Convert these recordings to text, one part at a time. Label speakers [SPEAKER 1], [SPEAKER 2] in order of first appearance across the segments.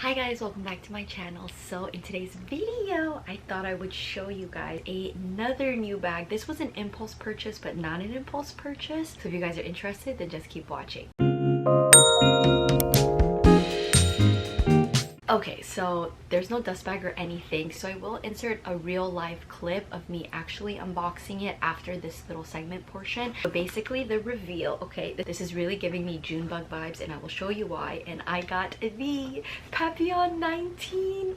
[SPEAKER 1] Hi guys, welcome back to my channel. So in today's video I thought I would show you guys another new bag. This was an impulse purchase but not an impulse purchase, so if you guys are interested then just keep watching. Okay, so there's no dust bag or anything, so I will insert a real live clip of me actually unboxing it after this little segment portion. So basically the reveal, okay, this is really giving me Junebug vibes and I will show you why. And I got the Papillon 19.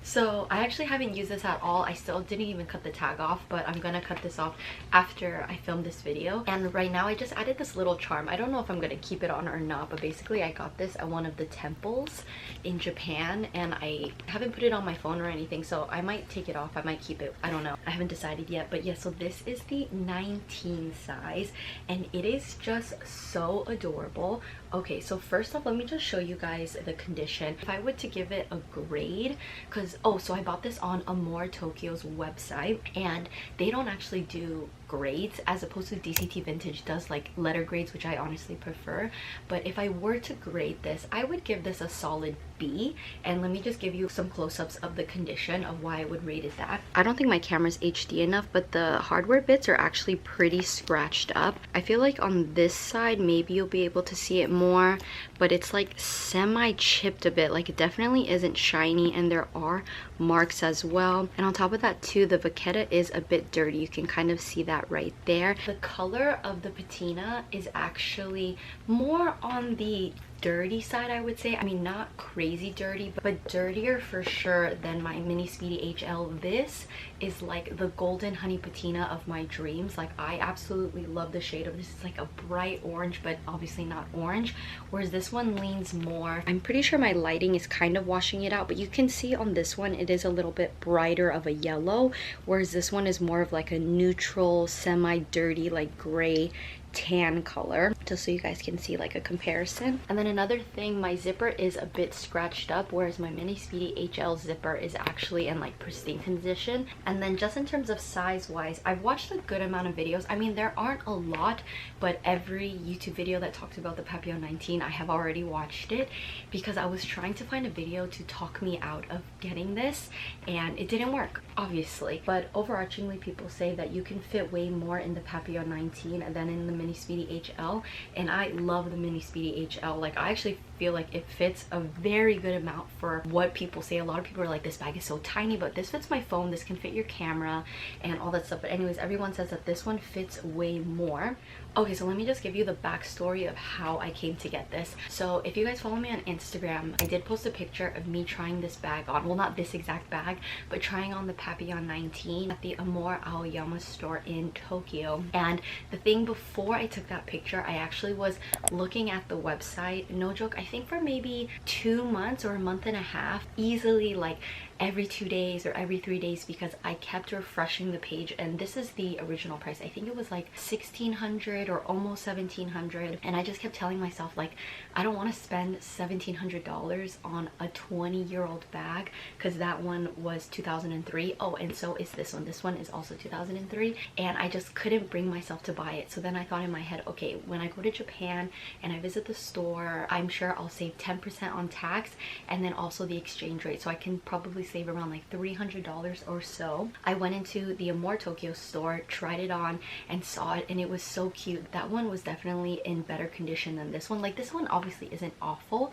[SPEAKER 1] So I actually haven't used this at all. I still didn't even cut the tag off, but I'm gonna cut this off after I film this video. And right now I just added this little charm. I don't know if I'm gonna keep it on or not, but basically I got this at one of the temples in Japan and I haven't put it on my phone or anything, so I might take it off, I might keep it, I don't know, I haven't decided yet. But yeah, so this is the 19 size and it is just so adorable. Okay, so first off, let me just show you guys the condition. If I were to give it a grade, because so I bought this on Amore Tokyo's website and they don't actually do grades as opposed to DCT Vintage does, like letter grades, which I honestly prefer. But if I were to grade this, I would give this a solid B. And let me just give you some close-ups of the condition of why I would rate it that. I don't think my camera's HD enough, but the hardware bits are actually pretty scratched up. I feel like on this side maybe you'll be able to see it more, but it's like semi-chipped a bit. Like it definitely isn't shiny and there are marks as well. And on top of that too, the vachetta is a bit dirty. You can kind of see that right there. The color of the patina is actually more on the dirty side, I would say. I mean, not crazy dirty, but dirtier for sure than my Mini Speedy HL. This is like the golden honey patina of my dreams. Like I absolutely love the shade of this. It's like a bright orange, but obviously not orange, whereas this one leans more, I'm pretty sure my lighting is kind of washing it out, but you can see on this one it is a little bit brighter of a yellow, whereas this one is more of like a neutral semi-dirty like gray tan color, just so you guys can see like a comparison. And then another thing, my zipper is a bit scratched up, whereas my Mini Speedy HL zipper is actually in like pristine condition. And then just in terms of size wise, I've watched a good amount of videos. I mean, there aren't a lot, but every YouTube video that talks about the Papillon 19 I have already watched it, because I was trying to find a video to talk me out of getting this and it didn't work, obviously. But overarchingly, people say that you can fit way more in the Papillon 19 than in the Mini Speedy HL, and I love the Mini Speedy HL. Like I actually feel like it fits a very good amount for what people say. A lot of people are like, this bag is so tiny, but this fits my phone, this can fit your camera and all that stuff. But anyways, everyone says that this one fits way more. Okay, so let me just give you the backstory of how I came to get this. So if you guys follow me on Instagram, I did post a picture of me trying this bag on. Well, not this exact bag, but trying on the Papillon 19 at the Amore Aoyama store in Tokyo. And the thing, before I took that picture, I actually was looking at the website, no joke, I think for maybe 2 months or a month and a half, easily like every 2 days or every 3 days, because I kept refreshing the page. And this is the original price. I think it was like 1600 or almost 1700, and I just kept telling myself like, I don't want to spend $1700 on a 20-year-old bag, because that one was 2003. Oh, and so is this one. This one is also 2003, and I just couldn't bring myself to buy it. So then I thought in my head, okay, when I go to Japan and I visit the store, I'm sure I'll save 10% on tax and then also the exchange rate, so I can probably save around like $300 or so. I went into the Amore Tokyo store, tried it on and saw it, and it was so cute. That one was definitely in better condition than this one. Like this one obviously isn't awful,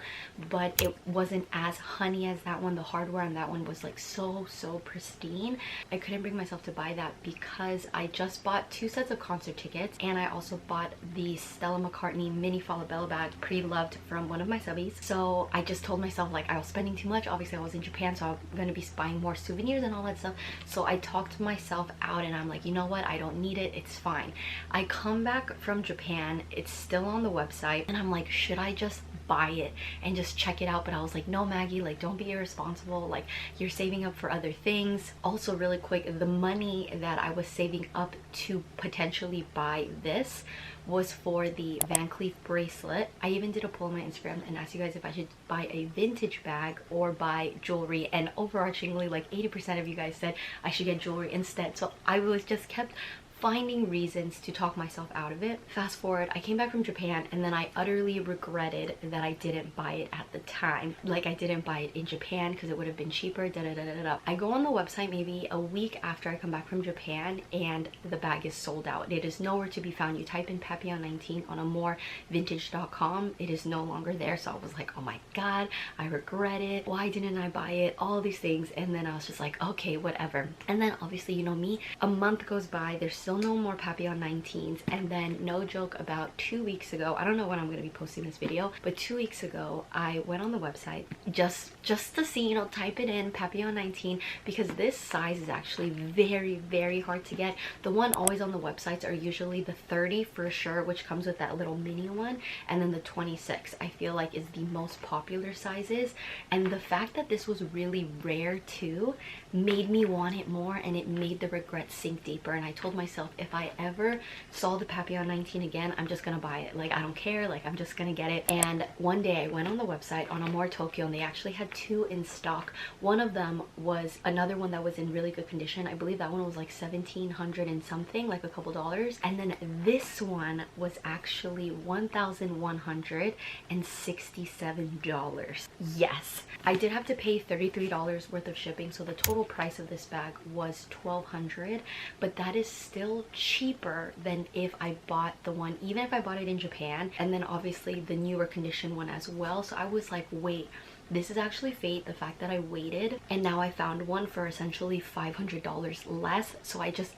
[SPEAKER 1] but it wasn't as honey as that one. The hardware on that one was like so pristine. I couldn't bring myself to buy that because I just bought 2 sets of concert tickets, and I also bought the Stella McCartney mini Falabella bag pre-loved from one of my subbies. So I just told myself like I was spending too much. Obviously I was in Japan, so I'm gonna be buying more souvenirs and all that stuff. So I talked myself out and I'm like, you know what, I don't need it, it's fine. I come back from Japan, it's still on the website, and I'm like, should I just buy it and just check it out? But I was like, no Maggie, like don't be irresponsible, like you're saving up for other things. Also really quick, the money that I was saving up to potentially buy this was for the Van Cleef bracelet. I even did a poll on my Instagram and asked you guys if I should buy a vintage bag or buy jewelry, and overarchingly like 80% of you guys said I should get jewelry instead. So I was just kept finding reasons to talk myself out of it. Fast forward, I came back from Japan and then I utterly regretted that I didn't buy it at the time. Like, I didn't buy it in Japan because it would have been cheaper, da da da da da. I go on the website maybe a week after I come back from Japan and the bag is sold out. It is nowhere to be found. You type in Papillon 19 on AmoreVintage.com, it is no longer there. So I was like, oh my god, I regret it. Why didn't I buy it? All these things. And then I was just like, okay, whatever. And then obviously, you know me, a month goes by, there's still no more Papillon 19s. And then, no joke, about 2 weeks ago, I don't know when I'm going to be posting this video, but 2 weeks ago I went on the website just to see, you know, type it in Papillon 19, because this size is actually very hard to get. The one always on the websites are usually the 30 for sure, which comes with that little mini one, and then the 26 I feel like is the most popular sizes. And the fact that this was really rare too made me want it more, and it made the regret sink deeper. And I told myself, if I ever saw the Papillon 19 again, I'm just gonna buy it. Like, I don't care, like, I'm just gonna get it. And one day I went on the website on Amore Tokyo and they actually had 2 in stock. One of them was another one that was in really good condition. I believe that one was like 1,700 and something, like a couple dollars. And then this one was actually $1,167. Yes, I did have to pay $33 worth of shipping, so the total price of this bag was $1,200, but that is still cheaper than if I bought the one, even if I bought it in Japan, and then obviously the newer condition one as well. So I was like, wait, this is actually fate, the fact that I waited, and now I found one for essentially $500 less. So I did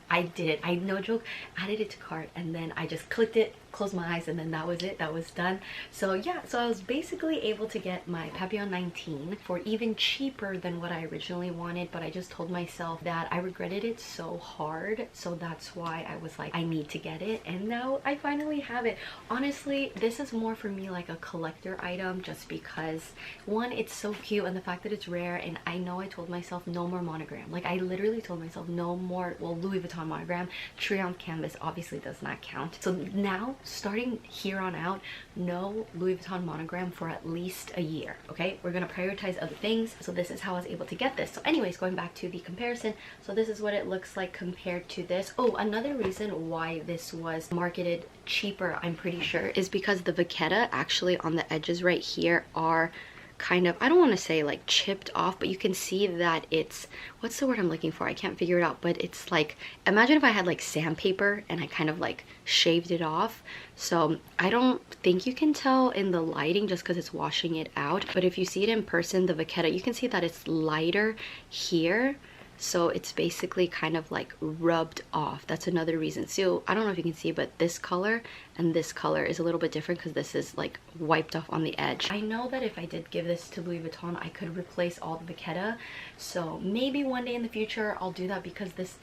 [SPEAKER 1] it. I, no joke, added it to cart, and then I just clicked it, closed my eyes, and then that was it. That was done. So yeah, so I was basically able to get my Papillon 19 for even cheaper than what I originally wanted, but I just told myself that I regretted it so hard, so that's why I was like, I need to get it, and now I finally have it. Honestly, this is more for me like a collector item, just because one, it's so cute, and the fact that it's rare. And I know I told myself no more monogram. Like, I literally told myself no more, well, Louis Vuitton monogram. Triumph canvas obviously does not count. So now, starting here on out, no Louis Vuitton monogram for at least a year. Okay, we're gonna prioritize other things. So this is how I was able to get this. So anyways, going back to the comparison, so this is what it looks like compared to this. Oh, another reason why this was marketed cheaper, I'm pretty sure, is because the vachetta actually on the edges right here are kind of, I don't want to say like chipped off, but you can see that it's, what's the word I'm looking for? I can't figure it out, but it's like, imagine if I had like sandpaper and I kind of like shaved it off. So I don't think you can tell in the lighting just because it's washing it out, but if you see it in person, the vachetta, you can see that it's lighter here. So it's basically kind of like rubbed off. That's another reason. So I don't know if you can see, but this color and this color is a little bit different because this is like wiped off on the edge. I know that if I did give this to Louis Vuitton, I could replace all the vachetta. So maybe one day in the future I'll do that, because this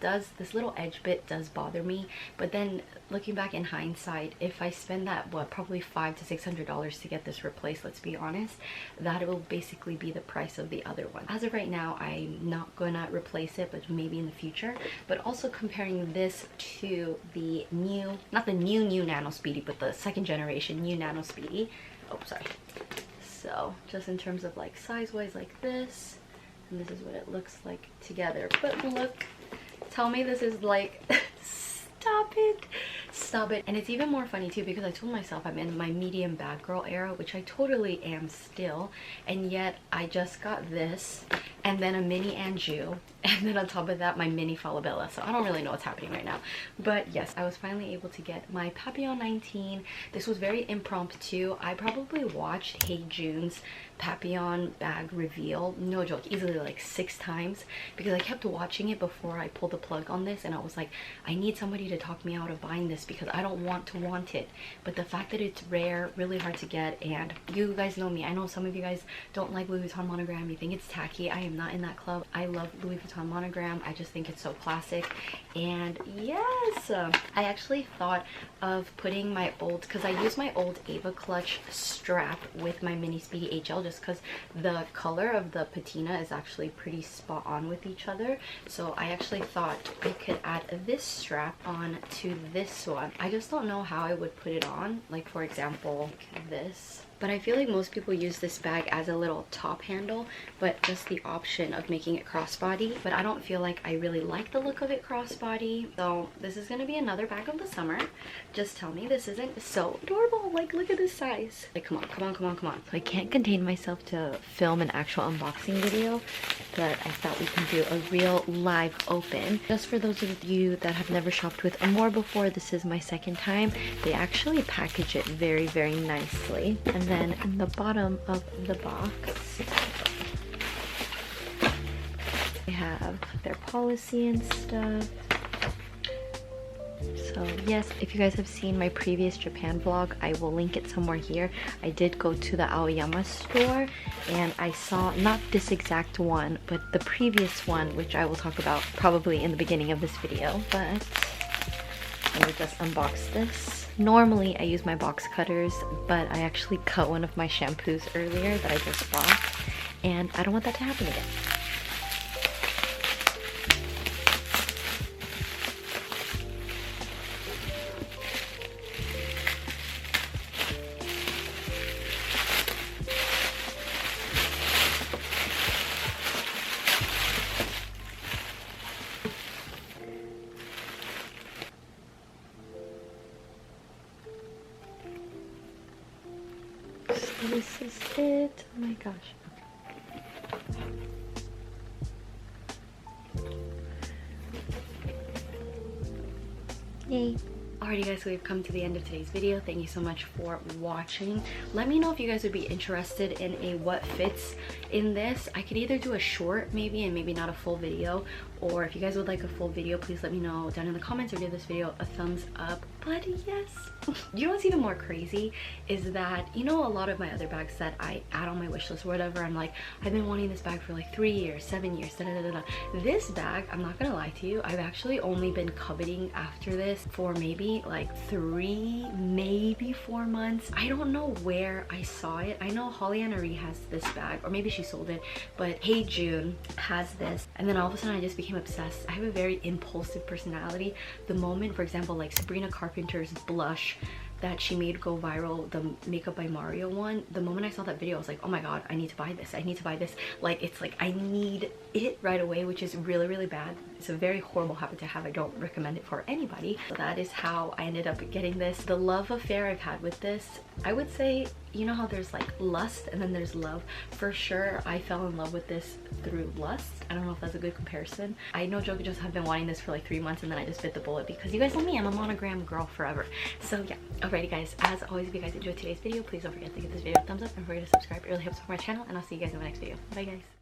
[SPEAKER 1] little edge bit does bother me. But then looking back in hindsight, if I spend that, what, probably $500 to $600 to get this replaced, let's be honest, that will basically be the price of the other one. As of right now, I'm not gonna replace it, but maybe in the future. But also comparing this to the new, not the new Nano Speedy, but the second generation new Nano Speedy. Oh, sorry. So just in terms of like size wise, like this, and this is what it looks like together. But look, tell me this is like stop it, stop it. And it's even more funny too, because I told myself I'm in my medium bag girl era, which I totally am still, and yet I just got this, and then a mini Anjou, and then on top of that my mini Falabella. So I don't really know what's happening right now, but yes, I was finally able to get my Papillon 19. This was very impromptu. I probably watched Hey June's Papillon bag reveal, no joke, easily like 6 times, because I kept watching it before I pulled the plug on this, and I was like, I need somebody to talk me out of buying this because I don't want to want it. But the fact that it's rare, really hard to get, and you guys know me, I know some of you guys don't like Louis Vuitton monogram, you think it's tacky. I am not in that club. I love Louis Vuitton monogram. I just think it's so classic. And yes, I actually thought of putting my old, because I use my old Ava clutch strap with my mini Speedy HL, just because the color of the patina is actually pretty spot on with each other. So I actually thought I could add this strap on to this one. I just don't know how I would put it on. Like, for example, this. But I feel like most people use this bag as a little top handle, but just the option of making it crossbody. But I don't feel like I really like the look of it crossbody. So this is gonna be another bag of the summer. Just tell me this isn't so adorable. Like, look at this size. Like, come on, come on, come on, come on. So I can't contain myself to film an actual unboxing video, but I thought we can do a real live open. Just for those of you that have never shopped with Amore before, this is my second time. They actually package it very, very nicely. And then in the bottom of the box, they have their policy and stuff. So yes, if you guys have seen my previous Japan vlog, I will link it somewhere here. I did go to the Aoyama store and I saw not this exact one, but the previous one, which I will talk about probably in the beginning of this video. But let me just unbox this. Normally I use my box cutters, but I actually cut one of my shampoos earlier that I just bought, and I don't want that to happen again. This is it. Oh my gosh. Yay. Alrighty guys, so we've come to the end of today's video. Thank you so much for watching. Let me know if you guys would be interested in a what fits in this. I could either do a short maybe and maybe not a full video, or if you guys would like a full video, please let me know down in the comments or give this video a thumbs up. But yes, you know what's even more crazy is that, you know, a lot of my other bags that I add on my wish list or whatever, I'm like, I've been wanting this bag for like 3 years, 7 years, da da da da. This bag, I'm not gonna lie to you, I've actually only been coveting after this for maybe like 3, maybe 4 months. I don't know where I saw it. I know Holly Ann Marie has this bag, or maybe she sold it, but Hey June has this, and then all of a sudden I just became obsessed. I have a very impulsive personality. The moment, for example, like Sabrina Carpenter's blush that she made go viral, the Makeup by Mario one, the moment I saw that video I was like, oh my god, I need to buy this, I need to buy this. Like, it's like I need it right away, which is really, really bad. It's a very horrible habit to have. I don't recommend it for anybody. So that is how I ended up getting this. The love affair I've had with this, I would say, you know how there's like lust and then there's love? For sure, I fell in love with this through lust. I don't know if that's a good comparison. I know Joker just have been wanting this for like 3 months, and then I just bit the bullet because you guys know me, I'm a monogram girl forever. So yeah, alrighty guys, as always, if you guys enjoyed today's video, please don't forget to give this video a thumbs up and don't forget to subscribe. It really helps for my channel, and I'll see you guys in my next video. Bye guys.